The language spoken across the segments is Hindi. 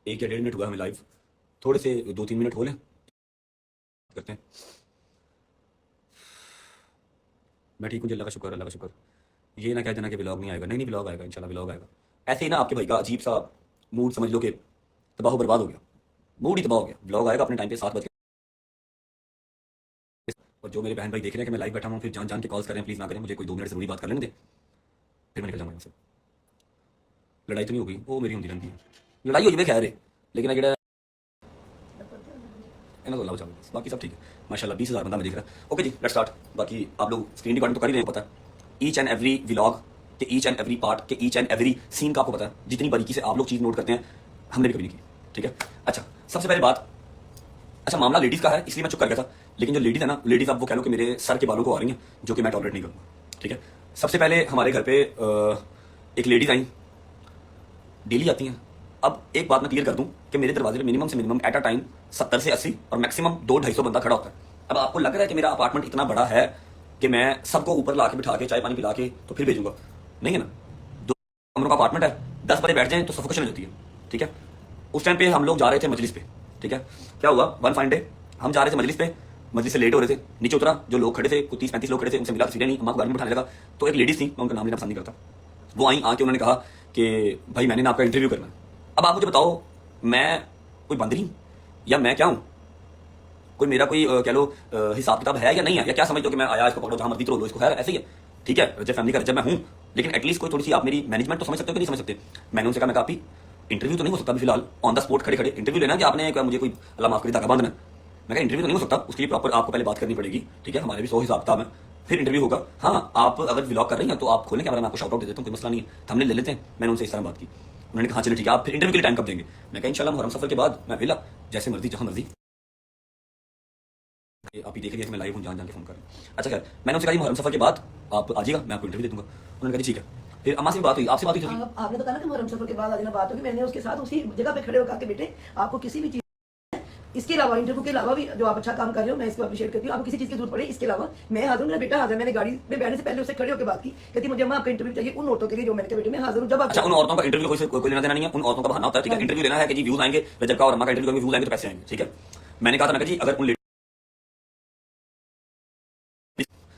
1 या 1.5 मिनट हुआ हमें लाइव, थोड़े से 2-3 मिनट हो लें, करते हैं। मैं ठीक हूँ जी, अल्लाह का शुक्र, अल्लाह का शुक्र। ये ना कह देना कि व्लॉग नहीं आएगा, नहीं नहीं व्लॉग आएगा, इंशाल्लाह व्लॉग आएगा। ऐसे ही ना आपके भाई का अजीब सा मूड समझ लो कि तबाह बर्बाद हो गया, मूड ही तबाह हो गया। व्लॉग आएगा अपने टाइम पे 7 बजे। और जो मेरे बहन भाई देख रहे हैं कि मैं लाइव बैठा हूँ, फिर जान जान के कॉल्स कर रहे हैं, प्लीज़ ना करें, मुझे कोई 2 मिनट ज़रूरी बात कर लेने दे, फिर मैं निकल जाऊँगा यहाँ से। लड़ाई तो नहीं होगी, वो मेरी होती रहती है, लड़ाई हो जाए खैर है, लेकिन जो है ना तो अल्लाह बचा लो, बस बाकी सब ठीक है माशाल्लाह। 20,000 बंदा मैं देख रहा है। ओके जी, लेट्स स्टार्ट। बाकी आप लोग स्क्रीन रिकॉर्डिंग तो कर ही रहे हैं, पता है ईच एंड एवरी व्लॉग के ईच एंड एवरी पार्ट के ईच एंड एवरी सीन का आपको पता है, जितनी बारीकी से आप लोग चीज़ नोट करते हैं हमने भी कभी नहीं की, ठीक है। अच्छा, सबसे पहले बात, अच्छा मामला लेडीज़ का है इसलिए मैं चुप कर गया था, लेकिन जो लेडीज़ है ना, लेडीज़ अब वो कह लो कि मेरे सर के बालों को आ रही हैं, जो कि मैं टॉलरेट नहीं करूँगा, ठीक है। सबसे पहले हमारे घर पे एक लेडीज़ आई, डेली आती हैं। अब एक बात मैं क्लियर कर दूं कि मेरे दरवाजे पे मिनिमम से मिनिमम एट अ टाइम 70 से 80 और मैक्सिमम 200-250 बंदा खड़ा होता है। अब आपको लग रहा है कि मेरा अपार्टमेंट इतना बड़ा है कि मैं सबको ऊपर ला के बिठा के चाय पानी पिला के तो फिर भेजूंगा, नहीं है ना। 2 कमरों का अपार्टमेंट है, 10 बजे बैठ जाएं तो सफोकेशन हो जाती है, ठीक है। उस टाइम पे हम लोग जा रहे थे मजलिस पे, ठीक है। क्या हुआ, वन फाइन डे हम जा रहे थे मजलिस पे, मजलिस से लेट हो रहे थे, नीचे उतरा, जो लोग खड़े थे कुछ 30-35 लोग खड़े थे, उनसे मिला, सीधे नहीं, अम्मा को गाड़ी में बिठाने लगा। तो एक लेडीज थी, मैं उनका नाम लेना पसंद नहीं करता, वो आई, आके उन्होंने कहा कि भाई मैंने ना आपका इंटरव्यू करना है। अब आप मुझे बताओ, मैं कोई बंदरी या मैं क्या हूँ, कोई मेरा कोई कह लो हिसाब किताब है या नहीं है, या क्या समझते हो कि मैं आया इसको पकड़ो जहां मर्जी लो इसको, है ऐसे ही है, ठीक है। रजब फैमिली का रजब मैं हूँ, लेकिन एटलीस्ट कोई थोड़ी सी आप मेरी मैनेजमेंट तो समझ सकते हो कि नहीं समझ सकते। मैंने उनसे कहा, मैं काफी इंटरव्यू तो नहीं हो सकता अभी फिलहाल, ऑन द स्पॉट खड़े खड़े इंटरव्यू लेना कि आपने मुझे कोई अल्लाह माफ करी धागा बांधना। मैं कहा इंटरव्यू तो नहीं हो सकता, उसके लिए प्रॉपर आपको पहले बात करनी पड़ेगी, ठीक है। हमारे भी 100 हिसाब किताब है, फिर इंटरव्यू होगा। हाँ, आप अगर व्लॉग कर रही हैं तो आप खोलें कैमरा, मैं आपको शाउट आउट दे देता हूँ, कोई मसला नहीं है, थंबनेल ले लेते हैं। मैंने उनसे इस तरह बात की, उन्होंने कहा चलिए ठीक है, आप फिर इंटरव्यू के लिए टाइम कब देंगे। मैं कहा इंशाल्लाह मुहर्रम सफर के बाद मैं वेला, जैसे मर्जी जहां मर्जी। आप ही देख रही है कि मैं लाइव हूँ, जान जान के फोन कर रहा हूँ। अच्छा खैर, मैंने उनसे कहा मुहर्रम सफर के बाद आप आ जाइएगा, मैं आपको इंटरव्यू दे दूंगा। उन्होंने कहा जी ठीक है। फिर अम्मा से भी बात हुई, आपसे बात हुई थी। आपने तो कहा ना कि मुहर्रम सफर के बाद आज ना बात होगी, मैंने उसके साथ उसी जगह पे खड़े होकर के बेटे आपको किसी भी चीज, इसके अलावा इंटरव्यू के अलावा भी जो आप अच्छा काम कर रहे हो मैं इसको अप्रिशिएट करती हूँ। आपको किसी चीज की जरूरत पड़े इसके अलावा मैं हाजिर हूँ, मेरा बेटा हाजिर। मैंने गाड़ी में बैठने से पहले उससे खड़े होकर बात की, कहती मुझे अम्मा आपका इंटरव्यू चाहिए उन औरतों के लिए जो मैंने कहा बेटे मैं हाजिर हूँ जब आप। अच्छा, उन औरतों का इंटरव्यू कोई लेना देना नहीं है, उन औरतों का बहाना होता है, ठीक है। इंटरव्यू लेना है कि जी व्यूज आएंगे, रजब का और अम्मा का इंटरव्यू व्यूज आएंगे तो पैसे आएंगे, ठीक है। मैंने कहा था, मैं कहा जी अगर उन,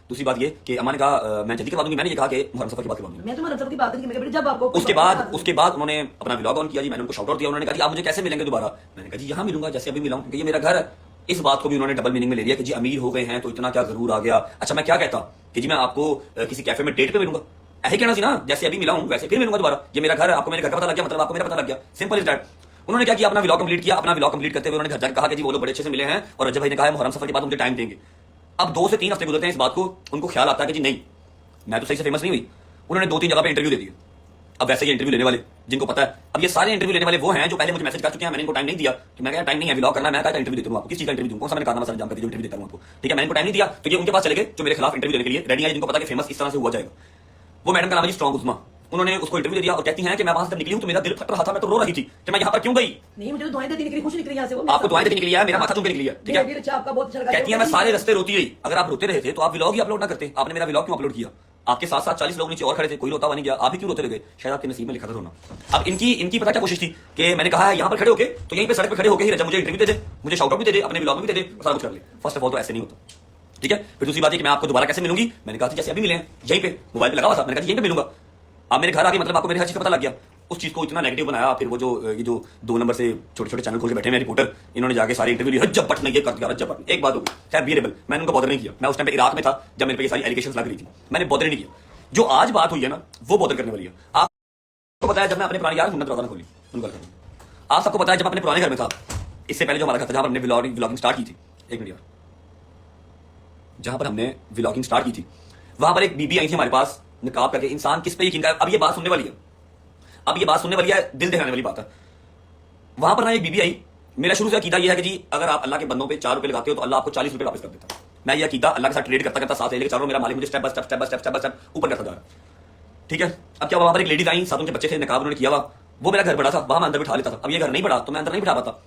दूसरी बात ये कि अम्मा ने कहा मैं जल्दी करवा दूंगी, मैंने ये कहा कि मुहर्रम सफर की बात करवा दूंगी। मैं तो मुहर्रम सफर की बात नहीं की, जब आपको उसके बाद उन्होंने अपना व्लॉग ऑन किया जी, मैंने उनको शाउट आउट दिया। उन्होंने कहा जी आप मुझे कैसे मिलेंगे दोबारा। मैंने कहा जी यहाँ मिलूंगा जैसे अभी मिला हूं, क्योंकि ये मेरा घर है। इस बात को भी उन्होंने डबल मीनिंग में ले लिया कि जी अमीर हो गए हैं तो इतना क्या जरूर आ गया। अच्छा, मैं क्या कहता कि जी मैं आपको किसी कैफे में डेट पे मिलूंगा, ऐसे कहना सी ना, जैसे अभी मिला हूं वैसे फिर मिलूंगा दोबारा। ये मेरा घर है, आपको मेरे घर का पता लग गया, मतलब आपको मेरा पता लग गया, सिंपल इज दैट। उन्होंने क्या किया, अपना व्लॉग कंप्लीट किया। अपना व्लॉग कंप्लीट करते हुए उन्होंने घर जाकर कहा कि जी वो लोग बड़े अच्छे से मिले हैं और रजब भाई ने कहा है मुहर्रम सफर के बाद मुझे टाइम देंगे। अब 2 से 3 हफ्ते गुजरते हैं इस बात को, उनको ख्याल आता है कि जी नहीं मैं तो सही से फेमस नहीं हुई। उन्होंने 2-3 जगह पे इंटरव्यू दे दिए। अब वैसे ये इंटरव्यू लेने वाले जिनको पता है, अब ये सारे इंटरव्यू लेने वाले वो हैं जो पहले मुझे मैसेज कर चुके हैं, मैंने इनको टाइम नहीं दिया कि मैं टाइम नहीं है व्लॉग करना, मैं कहा इंटरव्यू देता हूं आपको, किस चीज का इंटरव्यू दूं, कौन सा मैंने कारनामा सर जान कर जो इंटरव्यू देता हूं आपको, ठीक है। मैंने इनको टाइम नहीं दिया तो ये उनके पास चले गए जो मेरे खिलाफ इंटरव्यू देने के लिए रेडी है, जिनको पता कि फेमस इस तरह से हुआ जाएगा। वो मैडम का नाम है जी स्ट्रॉन्ग उस्मा। उन्होंने उसको इंटरव्यू दे दिया और कहती हैं कि मैं वहां से निकली हूं तो मेरा दिल फट रहा था, मैं तो रो रही थी कि मैं यहां पर क्यों गई। नहीं, मुझे तो दुआएं देती निकली, खुश निकली यहाँ से वो। आपको दुआएं देने के लिए आया, मेरा माथा चूम के निकली है, ठीक है। अच्छा, आपका बहुत अच्छा लगा। कहती है मैं सारे रास्ते रोती रही। अगर आप रोते रहे थे तो आप व्लॉग ही अपलोड ना करते, आपने मेरा व्लॉग क्यों अपलोड किया। आपके साथ साथ 40 लोग नीचे और खड़े थे, कोई रोता हुआ नहीं गया, आप ही क्यों रोते रह गए, शायद आपके नसीब में लिखा था रोना। अब इनकी पता क्या कोशिश थी कि मैंने कहा है यहाँ पर खड़े होके, तो यहीं पे सड़क पे खड़े होके ही रजब मुझे इंटरव्यू दे दे, मुझे शाउट आउट भी दे दे, अपने व्लॉग में भी दे दे, सारा कुछ कर ले। फर्स्ट ऑफ ऑल तो ऐसे नहीं होता, ठीक है। फिर दूसरी बात है कि मैं आपको दोबारा कैसे मिलूंगी। मैंने कहा जैसे अभी मिले हैं, यहीं पे मोबाइल पे लगा हुआ था, मैंने कहा यहीं पे मिलूंगा। आप मेरे घर आ गए, मतलब आपको मेरे हर चीज का पता लग गया। उस चीज को इतना नेगेटिव बनाया। फिर वो ये जो 2 नंबर से छोटे छोटे चैनल खोल के बैठे हैं रिपोर्टर, इन्होंने जाके सारी इंटरव्यू ली, रज्जब भट्ट ने ये कर दिया, रज्जब भट्ट। एक बात होगी, खैर बियरेबल, मैंने उनको बॉदर नहीं किया। मैं उस टाइम पे इराक में था जब मेरे पे ये सारी एलिगेशंस लग रही थी, मैंने बॉदर नहीं किया। जो आज बात हुई है ना, वो बॉदर करने वाली है। आपको बताया जब मैं अपने पुराने यार मुन्नत रोजाना खोली, उनको आप सबको बताया जब अपने पुराने घर में था, इससे पहले जो हमारा घर था जहां पर हमने व्लॉगिंग स्टार्ट की थी, एक मिनट यार, जहां पर हमने व्लॉगिंग स्टार्ट की थी, वहां पर एक बीबी आई थी हमारे पास निकाब करके। इंसान किस पे यकीन करे। अब ये बात सुनने वाली है, अब ये बात सुनने वाली है, दिल दहलाने वाली बात है। वहां पर ना एक बीबी आई, मेरा शुरू से अकीदा यह है कि जी अगर आप अल्लाह के बंदों पे 4 रुपए लगाते हो तो अल्लाह आपको 40 रुपए वापस कर देता है। मैं ये अकीदा अल्लाह के साथ ट्रेड करता करता साथ लेके चारों, मेरा मालिक मुझे स्टेप बाय स्टेप ऊपर करता जा रहा है, ठीक है। अब क्या वहां पर एक लेडीज आई, साथ उनके बच्चे थे, निकाब उन्होंने किया हुआ। वो मेरा घर बड़ा था, वहां मैं अंदर बिठा लेता था। अब ये घर नहीं बड़ा तो मैं अंदर नहीं बिठा पाता।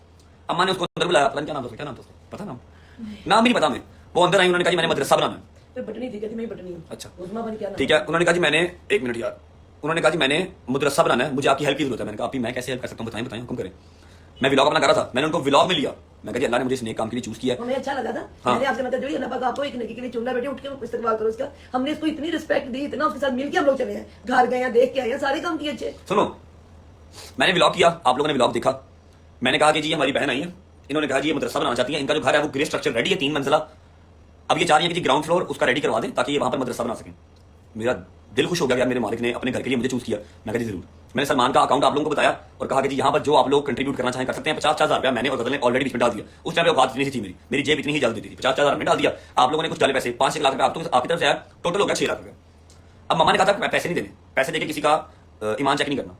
अम्मा ने उसको अंदर बुलाया, पता नहीं क्या नाम था, क्या नाम था, पता नाम नाम भी नहीं पता मैं। वो अंदर आई, उन्होंने कहा मैंने मदरसा बनाना है। बटनी थी, कहती मैं बटनी हूं। अच्छा क्या ठीक है। उन्होंने कहा जी मैंने, एक मिनट यार, उन्होंने कहा जी मैंने मदरसा बनाना है, मुझे आपकी हेल्प की जरूरत है। मैंने कहा आप ही मैं कैसे हेल्प कर सकता हूँ, बताएं बताएं, हुक्म करें। मैं व्लॉग अपना कर रहा था, मैंने उनको व्लॉग में लिया। मैं कहा जी अल्लाह ने मुझे इस नेक काम के लिए चूज किया है। हमें अच्छा लगा था। हाँ। मैंने आपसे मतलब जोड़ी अल्लाह पाक आपको एक नेकी के लिए चुनना, बेटे उठ के इस्तेमाल करो इसका। हमने इसको इतनी रिस्पेक्ट दी, इतना उसके साथ मिलके हम लोग चले हैं, घर गए हैं, देख के आए हैं, सारे काम किए अच्छे। सुनो, मैंने व्लॉग किया, आप लोगों ने व्लॉग देखा। मैंने कहा कि जी हमारी बहन आई है, इन्होंने कहा जी ये मदरसा बनाना चाहती है, इनका जो घर है वो ग्रे स्ट्रक्चर रेडी है 3 मंजिला। अब ये चाह रही है कि जी ग्राउंड फ्लोर उसका रेडी करवा दें ताकि ये वहां पर मदरसा बना सकें। मेरा दिल खुश हो गया कि यार मेरे मालिक ने अपने घर के लिए मुझे चूज किया। मैं कहा जी जरूर। मैंने सलमान का अकाउंट आप लोगों को बताया और कहा कि जी यहाँ पर जो आप लोग कंट्रीब्यूट करना चाहें कर सकते हैं। 50,000 रुपया मैंने और गदल ने ऑलरेडी बीच में डाल दिया। उस टाइम पे औकात इतनी सी थी, मेरी जेब इतनी ही जल्द देती थी। 50,000 मैंने डाल दिया, आप लोगों ने कुछ डाले पैसे, 5 लाख रुपया आपकी तरफ से आया, टोटल हो गया 6 लाख रुपया। अब मम्मा ने कहा था मैं पैसे नहीं देने, पैसे देके किसी का ईमान चेक नहीं करना।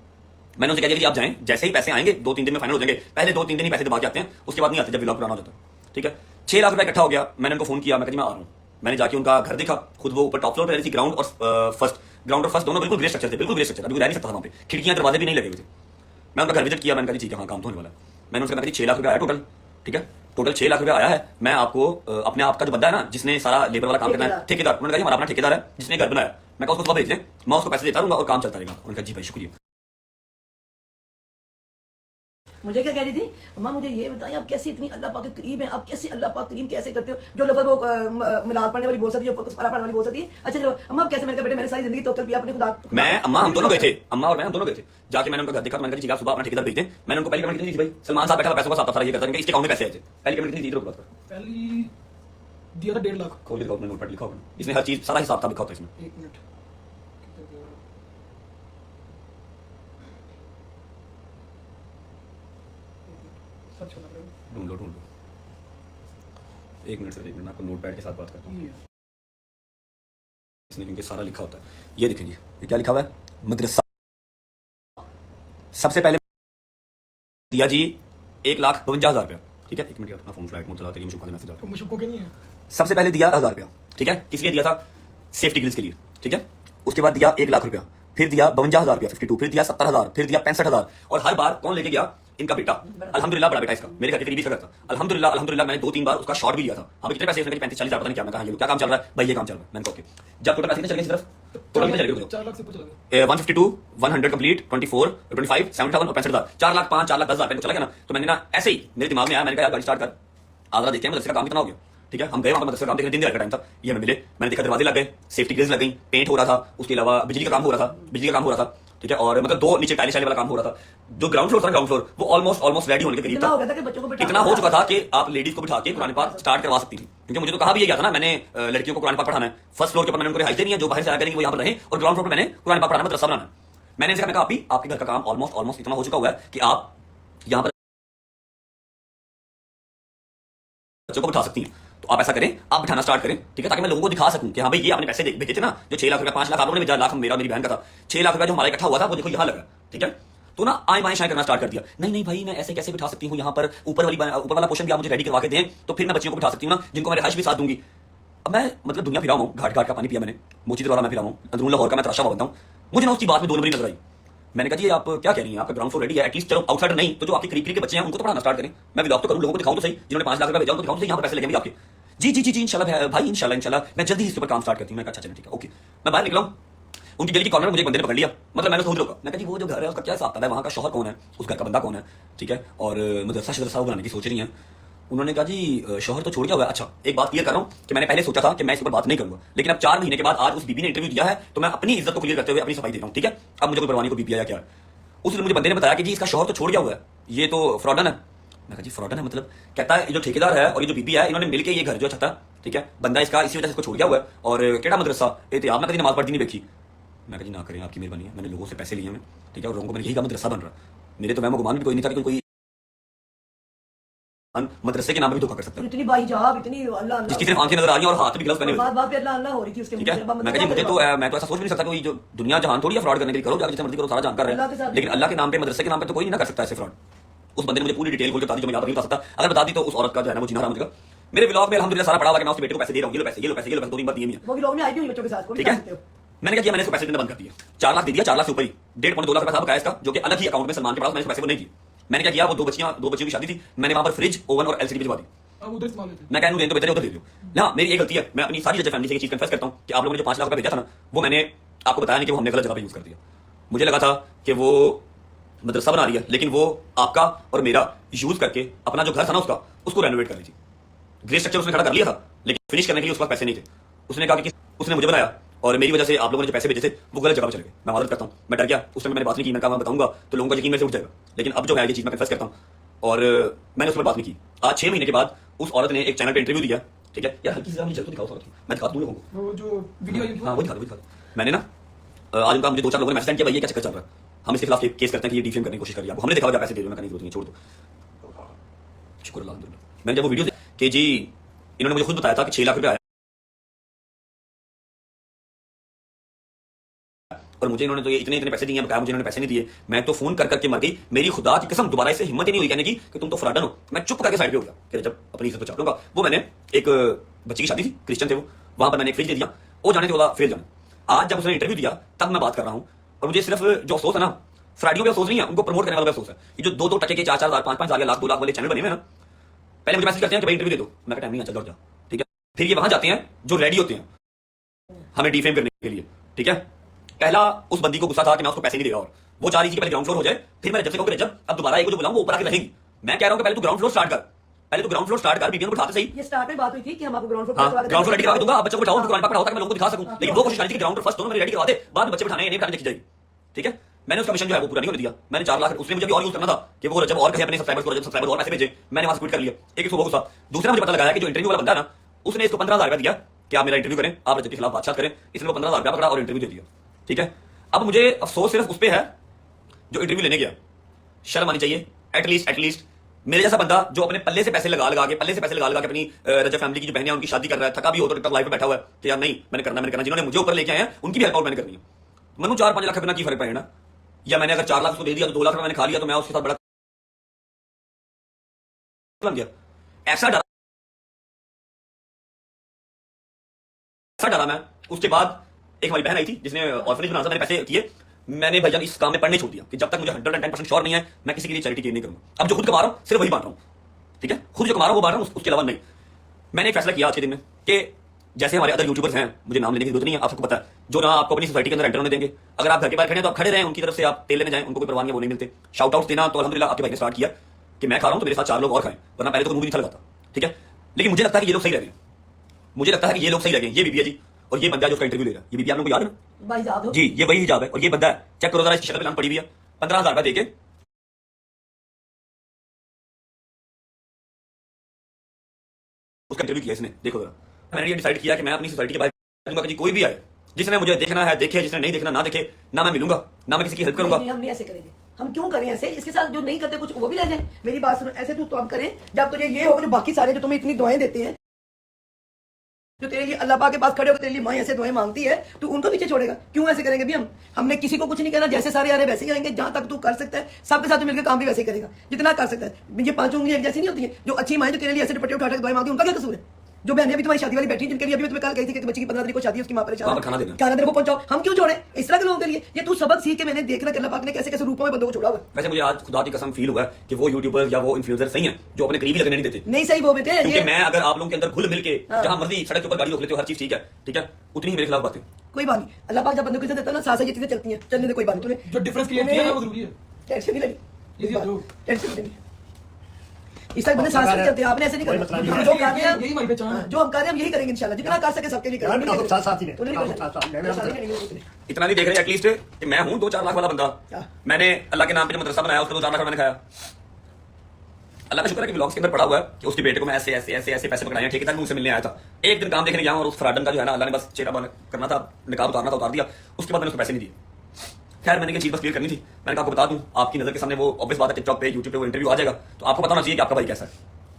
मैंने उनसे कह दिया कि आप जाएं, जैसे ही पैसे आएंगे 2-3 दिन में फाइनल हो जाएंगे, पहले 2-3 दिन ही पैसे दबा के आते हैं, उसके बाद नहीं आते जब व्लॉग बनाना हो जाता है। ठीक है, 6 लाख रुपया इकट्ठा हो गया। मैंने उनको फोन किया, मैं कहा जी मैं आ रहा हूँ। मैंने जाके उनका घर देखा, खुद वो ऊपर टॉप फ्लोर पे रह रही थी, ग्राउंड और फर्स्ट दोनों बिल्कुल ग्रे स्ट्रक्चर थे, बिल्कुल ग्रे स्ट्रक्चर, अभी रह नहीं सकता था वहाँ पे, खिड़कियां दरवाजे भी नहीं लगे हुए थे। मैं उनका घर विजिट किया, मैंने कहा ठीक है हाँ काम तो होने वाला है। मैंने उनसे कहा 6 लाख रुपया आया टोटल। ठीक है, टोटल 6 लाख रुपया आया है। मैं आपको अपने आप का जो बंदा है ना जिसने सारा लेबर वाला काम करना है, ठेकेदार, उन्होंने कहा हमारा अपना ठेकेदार है जिसने घर बनाया, मैं उसको सुबह भेज दें, मैं उसको पैसे देता रहूंगा और काम चलता रहेगा। उन्होंने कहा जी भाई शुक्रिया। मुझे क्या कह रही थी, अम्मा मुझे ये बताइए आप कैसे इतनी अल्लाह पाक के करीब हैं, आप कैसे अल्लाह पाक करीम कैसे करते हो? जो लफ्ज़ वो मिलाद पढ़ने वाली बोल सकती है, जो कुसवारा पढ़ने वाली बोल सकती है। अच्छा चलो अम्मा आप कैसे? मैंने कहा बेटे मैंने सारी जिंदगी तवक्कुल किया अपने खुदा। मैं अम्मा हम दोनों गए थे, अम्मा और मैं हम दोनों गए थे। जाके मैंने उनका घर देखा, मैंने कहा जी आप सुबह अपना ठेकेदार भेज दें। मैंने उनको पहली कमेंट की थी भाई सलमान साहब बैठा पैसों का साफ ये करता है, इसके अकाउंट में पैसे आए थे। पहली कमेंट की थी, बात कर पहली दिया था 1.5 लाख। खोल के दिखाओ, नोट पैड लिखा होगा इसमें, हर चीज सारा हिसाब लिखा होता है इसमें। 1 मिनट, सब चला रहा है। ढूंढ लो 1 मिनट से 1 मिनट, मैं आपको नोट पैड के साथ बात करता हूँ ये इसमें, क्योंकि सारा लिखा होता है। ये देखेंगे ये क्या लिखा हुआ है, मदरसा। सबसे पहले दिया जी 1,52,000 रुपया। ठीक है, 1 मिनट अपना फोन फ्लाइट मोड चलाते हैं, मुझे मैसेज आता तो मुझको के नहीं है। है। सबसे पहले दिया 1,000 रुपया। ठीक है, किस लिए दिया था? सेफ्टी ग्रिल्स के लिए। ठीक है, उसके बाद दिया 1 लाख रुपया, फिर दिया 52,000 रुपया 52, फिर दिया 70,000, फिर दिया 65,000। और हर बार कौन लेके गया? इनका बेटा। अल्हम्दुलिल्लाह बड़ा बेटा इसका, मेरे घर के करीबी घर था। अल्हम्दुलिल्लाह मैंने 2-3 बार उसका शॉट भी लिया था। हाँ कितने पैसे? 35-40,000 पता नहीं क्या। मैं कहा ये क्या काम चल रहा है भाई? ये काम चल रहा है। मैंने कहा जब टोटल पैसे कितने चले इस तरफ, टोटल कितने चले गए? 4 लाख से ऊपर चला गया। 152, 100 कंप्लीट, 24, 25, 7,000 और 65,000, 4 लाख 5, 4 लाख 10,000 रुपये चला गया ना। तो मैंने ना ऐसे ही मेरे दिमाग में आया, मैंने कहा गाड़ी स्टार्ट कर, आगरा देखते हैं मदरसे का काम कितना हो गया। ठीक है, हम गए वहां पर मदरसे का काम देखने, दिन का टाइम था। ये हमें मिले, मैंने देखा दरवाजे लग गए, सेफ्टी ग्रिल्स लग गई, पेंट हो रहा था, उसके अलावा बिजली का काम हो रहा था। ठीक है, और मतलब 2 नीचे टाइले शाइले वाला काम हो रहा था। जो ग्राउंड फ्लोर था, ग्राउंड फ्लोर वो ऑलमोस्ट रेडी होने के करीब इतना हो था। गया था कि बच्चों को बिठा इतना हो चुका था कि आप लेडीज को बिठा के कुरान पाक स्टार्ट करवा सकती थी, क्योंकि मुझे तो कहा भी ये गया था ना, मैंने लड़कियों को कुरान पाक पढ़ाना है। फर्स्ट फ्लोर के ऊपर मैंने उनको रिहाई देनी है, जो बाहर से आया करेंगे वो यहाँ पर रहे, और ग्राउंड फ्लोर पर मैंने कुरान पाक पढ़ाना, मदरसा बनाना। मैंने इनसे कहा आपके घर का काम ऑलमोस्ट इतना हो चुका हुआ है कि आप यहाँ पर बच्चों को बिठा सकती हैं। तो आप ऐसा करें, आप बिठाना स्टार्ट करें। ठीक है, ताकि मैं लोगों को दिखा सकूं कि हाँ भाई ये आपने पैसे भेजे थे ना, जो 6 लाख रुपया, 5 लाख आप लोगों ने भेजा, लाख मेरा मेरी बहन का था, 6 लाख रुपया जो हमारा इकट्ठा हुआ था वो देखो यहाँ लगा। ठीक है, तो ना आए बाएं शाएं करना स्टार्ट कर दिया। नहीं भाई मैं ऐसे कैसे बिठा सकती हूँ यहाँ पर, ऊपर वाला पोर्शन भी आप मुझे रेडी करवा के दें तो फिर मैं बच्चियों को बिठा सकती हूँ ना, जिनको मैं रिहाइश भी साथ दूंगी। अब मैं मतलब दुनिया फिरा हूँ, घाट घाट का पानी पिया मैंने, मोची वाला मैं फिरा हूँ, अंदरून लाहौर का मैं तराशा हुआ बनता हूँ। मुझे ना उसकी बात में 2 नंबरी नजर आई। मैंने कहा जी आप क्या कह रही हैं, आपका ग्राउंड फ्लोर रेडी है, एटलीस्ट चलो आउटसाइडर नहीं तो जो आपके करीब के बच्चे हैं उनको तो पढ़ाना स्टार्ट करें। मैं व्लॉग तो करूँ, लोगों को दिखाऊं तो सही, जिन्होंने 5 लाख रुपया भेजा उनको दिखाऊं तो सही, यहाँ पर पैसे लगेंगे आपके। जी इंशाल्लाह भाई, इंशाल्लाह मैं जल्दी ही इसके ऊपर काम स्टार्ट करती हूँ। मैं अच्छा चलें ठीक है ओके। मैं बाहर निकला हूँ, उनकी गली की कॉर्नर में मुझे एक बंदे ने पकड़ लिया, मतलब मैंने उसको रोका। मैं कहा जी वो जो घर है उसका क्या हिसाब है, वहाँ का शौहर कौन है, उस घर का बंदा कौन है। ठीक है, और मदरसा बनाने की सोच रही हैं। उन्होंने कहा जी शौहर तो छोड़ गया हुआ है। अच्छा एक बात क्लियर कर रहा हूँ कि मैंने पहले सोचा था कि मैं इस पर बात नहीं करूंगा, लेकिन अब 4 महीने के बाद आज उस बीबी ने इंटरव्यू दिया है तो मैं अपनी इज्जत को क्लियर करते हुए अपनी सफाई दे रहा हूँ। ठीक है, अब मुझे कोई परवाह नहीं को बीबी आया क्या है। उस दिन मुझे बंदे ने बताया कि जी इसका शौहर तो छोड़ गया हुआ है, ये तो फ्रॉडन है। मैं कहा जी फ्रॉडन है मतलब? कहता है ये जो ठेकेदार है और ये जो बीबी है इन्होंने मिलकर ये घर जो छता, ठीक है, बंदा इसका इसी वजह से इसको छोड़ गया हुआ है। और केड़ा मदरसा एहतियाब में कभी नमाज पढ़ती नहीं देखी। मैं कहा जी ना करें, आपकी मेहरबानी है, मैंने लोगों से पैसे लिए हैं। ठीक है, और लोगों को मैंने यही कहा मदरसा बन रहा। मेरे तो वहम गुमान भी कोई नहीं था कि कोई मदरसे के नाम पे भी धोखा कर सकता है। इतनी बाहिजाब, इतनी अल्लाह जिसकी सिर्फ आंखें नजर आ रही हैं और हाथ भी ग्लव्स पहने हुए। बात पे अल्लाह हो रही थी उसके ठीक है, मैं कहा जी मुझे तो मैं तो ऐसा सोच भी नहीं सकता कि जो दुनिया जहान थोड़ी है फ्रॉड करने के लिए, करो जाके जितना मर्जी करो, सारा जान कर रहे हैं, लेकिन अल्लाह के नाम पे मदरसे के नाम पे तो कोई नहीं ना कर सकता ऐसे फ्रॉड। उस बंदे ने मुझे पूरी डिटेल खोल के बता दी जो मैं याद नहीं बता सकता। अगर बता दी तो उस औरत का जो है ना वो जीना हराम हो जाएगा। मेरे व्लॉग में अल्हम्दुलिल्लाह सारा पड़ा हुआ है कि मैं उसके बेटे को पैसे दे रहा हूँ, ये लो पैसे 2-3 बार दिए नहीं है। वो भी लोग में आई भी हुई बच्चों के साथ, ठीक है, मैंने कहा मैंने इसको पैसे देना बंद कर दिया। 4 लाख दे दिया, 4 लाख से ऊपर ही 1.5-2 लाख रुपया बकाया इसका, जो कि अलग ही अकाउंट में सलमान के पास, मैंने पैसे वो नहीं किए। मैंने क्या किया, वो 2 बच्चियों की शादी थी, मैंने वहां पर फ्रिज, ओवन और एलसीडी भिजवा दी। अब उधर इस्तेमाल होते मैं कहूँ तो बेहतर उधर दे दो ना। मेरी एक गलती है, मैं अपनी सारी रजत फैमिली से एक चीज कन्फेस करता हूँ कि आप लोगों ने जो 5 लाख रुपया भेजा था ना, वो मैंने आपको बताया नहीं कि वो हमने गलत जगह पे यूज कर दिया। मुझे लगा था कि वो मदरसा बना रही है, लेकिन वो आपका और मेरा यूज करके अपना जो घर था ना उसको रेनोवेट कर रही थी। ग्रे स्ट्रक्चर उसने खड़ा कर लिया था, लेकिन फिनिश करने के लिए उसके पास पैसे नहीं थे। उसने कहा कि उसने मुझे बनाया और मेरी वजह से आप लोगों ने जो पैसे भेजे थे वो गलत जगह पर चले गए। मैं मदद करता हूँ, मैं डर गया, उस समय मैंने बात नहीं की। मैं कहा मैं बताऊंगा तो लोगों का यकीन मेरे से उठ जाएगा, लेकिन अब जो है ये चीज मैं कन्फेस करता हूँ और मैंने उस पर बात नहीं की। आज 6 महीने के बाद उस औरत ने एक चैनल पे इंटरव्यू दिया, ठीक है यार, हल्की सी मुझे तो दिखाओ, मैं दिखा दूं लोगों को वो जो वीडियो आई थी, हाँ वो दिखा दो। मैंने ना आज उनका मुझे 2-4 लोगों ने मैसेज किया, भाई ये क्या चक्कर चल रहा है, हम इसके खिलाफ केस करते हैं कि ये डिफेम करने की कोशिश कर रही है। हमने देखा होगा पैसे दे दो, मैं करने की जरूरत नहीं, छोड़ दो, शुक्र अल्लाह। मैंने जब वो वीडियो कि जी इन्होंने मुझे खुद बताया था कि 6 लाख रुपए आया और मुझे इन्होंने तो ये इतने पैसे दिए, मुझे इन्होंने पैसे नहीं दिए। मैं तो फोन कर करके मर गई, मेरी खुदा की कसम दोबारा इससे हिम्मत ही नहीं हुई कहने की कि तुम तो फ्रॉडन हो। मैं चुप करके साइड पे हो गया कि जब अपनी इज्जत बचा लूंगा। वो मैंने एक बच्ची की शादी थी, क्रिश्चियन थे वो, वहां पर मैंने एक फ्रिज दे दिया, वो जाने थे बोला फेल जाना। आज जब उसने इंटरव्यू दिया तब मैं बात कर रहा हूँ और मुझे सिर्फ जो अफसोस है ना, फ्राडियों पे अफसोस नहीं है, उनको प्रमोट करने वाला अफसोस है। ये जो 2-2 टके के 4-4 हज़ार 5-5 हज़ार लाख 2 लाख वाले चैनल बने हुए हैं ना, पहले मुझे मैसेज करते हैं कि भाई इंटरव्यू दे दो, मैं टाइम नहीं है, चल जा, ठीक है। फिर ये वहां जाते हैं जो रेडी होते हैं हमें डिफेम करने के लिए, ठीक है। पहला उस बंदी को गुस्सा था कि मैं उसको पैसे नहीं देगा और वो चाह रही थी कि पहले ग्राउंड फ्लोर हो जाए, फिर मैं रजब से कहूँ रजब अब दोबारा एक को जो बुलाऊं वो ऊपर आके रहेंगी। मैं कह रहा हूं कि पहले तू ग्राउंड फ्लोर स्टार्ट कर, पहले तू ग्राउंड फ्लोर स्टार्ट कर, बीबीएन को उठाते सही। ये स्टार्ट में बात हुई थी कि हम आपको ग्राउंड फ्लोर हाँ, ग्राउंड फ्लोर रेडी करवा दूंगा, बच्चों को बिठाओ, कुरान पाक पढ़ाओ ताकि मैं लोगों को दिखा सकूं। लेकिन वो कोशिश कर रही थी कि ग्राउंड फर्स्ट दोनों मेरे रेडी करवा दे, बाद में बच्चे बिठाने नहीं बिठाने देखी जाएगी, ठीक है। मैंने उसका मिशन जो है वो पूरा नहीं होने दिया। मैंने 4 लाख उसने मुझे भी और यूज करना था कि वो रजब और कहे अपने सब्सक्राइबर्स को, रजब सब्सक्राइबर और पैसे भेजे, मैंने वहां से क्विट कर लिया। एक इसको वो गुस्सा। दूसरा मुझे पता लगाया कि जो इंटरव्यू वाला बंदा है ना, उसने इसको 15,000 रुपया दिया कि आप मेरा इंटरव्यू करें, आप रजब के खिलाफ बातचीत करें, इसलिए वो 15,000 रुपया पकड़ा और इंटरव्यू दे दिया, ठीक है। अब मुझे अफसोस सिर्फ उस पर है जो इंटरव्यू लेने गया, शर्म आनी चाहिए एटलीस्ट मेरे जैसा बंदा जो अपने पल्ले से पैसे लगा के अपनी रजब फैमिली की जो बहनें हैं उनकी शादी कर रहा है, थका भी हो तो टिकटॉक लाइव पे बैठा हुआ है कि यार नहीं मैंने करना, जिन्होंने मुझे ऊपर लेके आए हैं उनकी भी हेल्प आउट मैंने करनी है। मनु 4-5 लाख बिना की फर्क पड़ेगा ना, या मैंने अगर 4 लाख उसको दे दिया तो 2 लाख मैंने खा लिया तो मैं उसके साथ बड़ा बन गया। ऐसा डरा मैं। उसके बाद एक हमारी बहन आई थी जिसने ऑर्फनेज बनाया था, मैंने पैसे किए, मैंने भाईजान इस काम में पढ़ने छोड़ दिया कि जब तक मुझे 110% श्योर नहीं है मैं किसी के लिए चैरिटी नहीं करूंगा। अब जो खुद कमा रहा हूं सिर्फ वही बांट रहा हूं, ठीक है, खुद जो कमा रहा हूं वो बांट रहा हूं, उसके अलावा नहीं। मैंने एक फैसला किया आज के दिन में कि जैसे हमारे अदर यूट्यूबर्स हैं, मुझे नाम लेने की जरूरत नहीं है, आप सबको पता है, जो ना आपको अपनी सोसाइटी के अंदर एंटर होने देंगे। अगर आप घर के बाहर खड़े हैं तो आप खड़े रहें, उनकी तरफ से आप तेल लेने जाएं, उनको कोई परवाह नहीं, वो नहीं मिलते। शाउट आउट देना तो अल्हम्दुलिल्लाह आपके भाई ने स्टार्ट किया कि मैं खा रहा हूं तो मेरे साथ 4 लोग और खाएं, वरना पहले तो मुंह भी नहीं लगाता, ठीक है। लेकिन मुझे लगता है कि ये लोग सही लगे, मुझे लगता है कि ये लोग सही लगे। ये बीबी है जी और ये बंदा जो उसका इंटरव्यू ले रहा है, ये बीबी आप लोगों को याद है ना भाई साहब जी, ये वही हिजाब है और ये बंदा है, चेक करो जरा इसकी शक्ल पे नाम पड़ी हुई है, 15,000 रुपया देके उसका इंटरव्यू किया इसने, देखो जरा। मैंने ये डिसाइड किया कि मैं अपनी सोसाइटी के बाहर दूंगा कि कोई भी आए, जिसने मुझे देखना है देखे, जिसने नहीं देखना ना देखे, ना मैं मिलूंगा ना मैं किसी की हेल्प करूंगा। नहीं, हम नहीं ऐसे करेंगे, हम क्यों करें ऐसे? इसके साथ जो नहीं करते कुछ वो भी ले जाए। मेरी बात सुनो, ऐसे तो हम करें जब तुझे ये होगा जो बाकी सारे जो तुम्हें इतनी दुआएं देते हैं, जो तेरे लिए अल्लाह पाक के पास खड़े होकर तेरे लिए माँ ऐसे दुआएं मांगती है, तू उनको पीछे छोड़ेगा? क्यों ऐसे करेंगे? भी हमने किसी को कुछ नहीं कहना, जैसे सारे आ रहे वैसे ही आएंगे। जहां तक तू कर सकता है सबके साथ मिलकर काम भी वैसे ही करेगा जितना कर सकता है। ये 5 उंगलियां एक जैसी नहीं होती है। जो अच्छी माँ जो तेरे लिए ऐसे दुपट्टे उठा के दुआएं मांगती है, उनका क्या कसूर है? जो बहनें अभी तुम्हारी शादी वाली बैठी, जिनके लिए अभी तुम्हें कल कही थी कि बच्ची की 15 तारीख को शादी है, उसकी मां परेशान है, खाना देने को पहुंचाओ, हम क्यों छोड़े इस तरह के लोगों के लिए? ये तू सबक सीख के मैंने देखना कि अल्लाह पाक ने कैसे कैसे रूपों में बंदों को छोड़ा हुआ है। वैसे मुझे आज खुदा की कसम फील हुआ है कि वो यूट्यूबर या वो इन्फ्लुएंसर सही हैं जो अपने करीबी लगने नहीं देते। नहीं सही वो बेटे, क्योंकि मैं अगर आप लोगों के अंदर घुल मिल के जहां मर्जी सड़क के ऊपर गाड़ी रोक लेते हो, हर चीज ठीक है, उतनी ही मेरे खिलाफ बातें। कोई बात नहीं, अल्लाह पाक जब बंदों को इज्जत देता है ना, साथ साथ ये चीजें चलती हैं, चलने दे, कोई बात नहीं। तूने जो डिफरेंस क्रिएट किया है वो जरूरी है। टेंशन नहीं लगी, ये जो टेंशन नहीं। इस तरह बंदे साथ साथ चलते हैं, आपने ऐसे नहीं करना। हम जो कर रहे हैं यही हमारी पहचान है। जो हम कर रहे हैं हम यही करेंगे इंशाल्लाह, जितना कर सके सबके लिए करेंगे। इतना नहीं देख रहे एटलीस्ट कि मैं हूं 2-4 लाख वाला बंदा। मैंने अल्लाह के नाम पे जो मदरसा बनाया उसका 2-4 लाख मैंने खाया। अल्लाह का शुक्र है कि व्लॉग्स के अंदर पड़ा हुआ है कि उसके बेटे को मैं ऐसे पैसे पकड़ाए, ठेकेदार मुझसे मिलने आया था। एक दिन काम देखने गया और उस फ्रॉडन का जो है ना, अल्लाह ने बस चेहरा बंद करना था, निकाब उतारना था, उतार दिया। उसके बाद मैंने उसको पैसे नहीं दिए। खैर मैंने ये चीज बस क्लियर करनी थी। मैंने कहा आपको बता दूं, आपकी नजर के सामने वो ऑब्वियस बात है, टिकटॉक पे यूट्यूब पे वो इंटरव्यू आ जाएगा तो आपको बताना चाहिए कि आपका भाई कैसा है।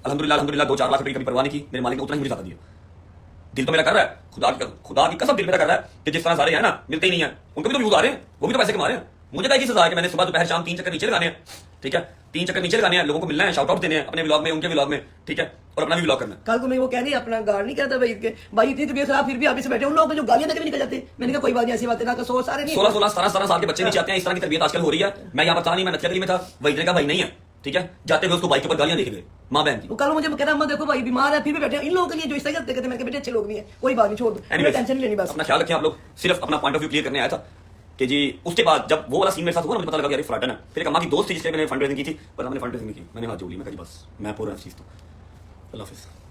अल्हम्दुलिल्लाह 2-4 लाख रुपए की कभी परवाह नहीं की मेरे मालिक ने, उतना ही मुझे ज्यादा दिया। दिल तो मेरा कर रहा है, खुदा की कसम दिल मेरा कर रहा है कि जिस तरह सारे हैं ना मिलते ही नहीं है, उनको भी तो व्यूज आ रहे हैं, वो भी तो पैसे कमा रहे हैं। मुझे क्या सजा है कि मैंने सुबह दोपहर शाम 3 चक्कर नीचे लगाने हैं, ठीक है, 3 चक्कर नीचे लगाने हैं, लोगों को मिलना है, शाउट आउट देने हैं अपने व्लॉग में, उनके व्लॉग में, ठीक है, और अपना भी व्लॉग करना है। कल को मैं वो कह नहीं अपना गार्ड नहीं करता भाई के भाई इतनी तबीयत खराब फिर भी आप इसे बैठे, उन लोगों को जो गालियां देके भी निकल जाते। मैंने कहा कोई बात नहीं, ऐसी बात है ना, तो 16 सारे नहीं 16-17 साल के बच्चे नीचे आते हैं। इस तरह की तबीयत आजकल हो रही है। मैं यहाँ पर था नहीं, मैं नथिया गली में था, वही का भाई नहीं है, ठीक है, जाते हुए उसको बाइक के ऊपर गालियां देख गए माँ बहन की। वो कल मुझे कह रहा देखो भाई बीमार है फिर भी बैठे। इन लोगों के लिए जो इस तरह कहते मेरे बेटे अच्छे लोग नहीं है, कोई बात नहीं, छोड़ दो, टेंशन नहीं लेनी, बस अपना ख्याल रखें आप लोग। सिर्फ अपना पॉइंट ऑफ व्यू क्लियर करने आया था कि जी उसके बाद जब वो वाला सीन मेरे साथ हुआ ना, मुझे पता लगा कि यार ये फ्रॉड है ना। फिर एक अम्मा की दोस्त थी जिससे मैंने फंड रेजिंग की थी, पर मैंने फंड रेजिंग नहीं की, मैंने हाथ जोड़ ली, मैं कहा जी बस मैं पूरा इस चीज़ तो। अल्लाह हाफिज़।